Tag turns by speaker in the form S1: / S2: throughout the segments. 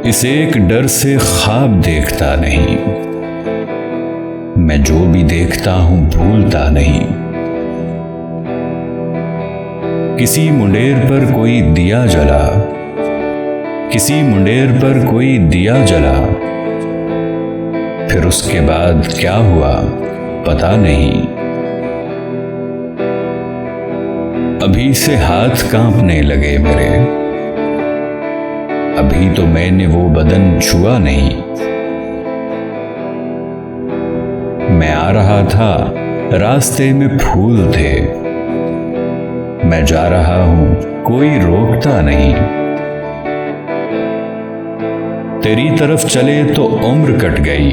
S1: इसे एक डर से ख्वाब देखता नहीं, मैं जो भी देखता हूं भूलता नहीं। किसी मुंडेर पर कोई दिया जला, किसी मुंडेर पर कोई दिया जला, फिर उसके बाद क्या हुआ पता नहीं। अभी से हाथ कांपने लगे मेरे, अभी तो मैंने वो बदन छुआ नहीं। मैं आ रहा था, रास्ते में फूल थे, मैं जा रहा हूं, कोई रोकता नहीं। तेरी तरफ चले तो उम्र कट गई,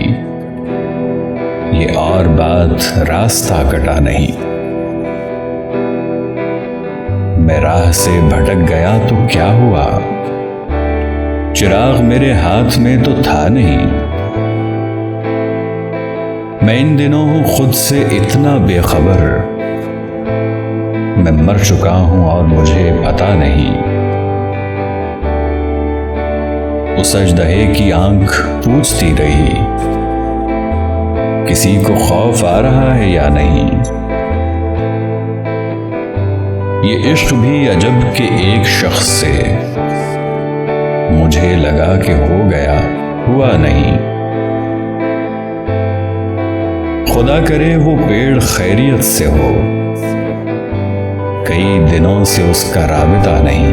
S1: ये और बात रास्ता कटा नहीं। मैं राह से भटक गया तो क्या हुआ, चिराग मेरे हाथ में तो था नहीं। मैं इन दिनों हूं खुद से इतना बेखबर, मैं मर चुका हूं और मुझे पता नहीं। उस अजदहे की आंख पूछती रही, किसी को खौफ आ रहा है या नहीं। ये इश्क भी अजब के एक शख्स से, मुझे लगा कि हो गया, हुआ नहीं। खुदा करे वो पेड़ खैरियत से हो, कई दिनों से उसका राबिता नहीं।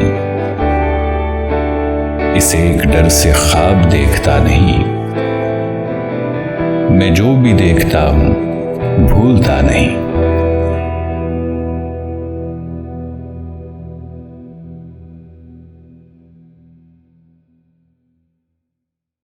S1: इसे एक डर से ख्वाब देखता नहीं, मैं जो भी देखता हूं भूलता नहीं।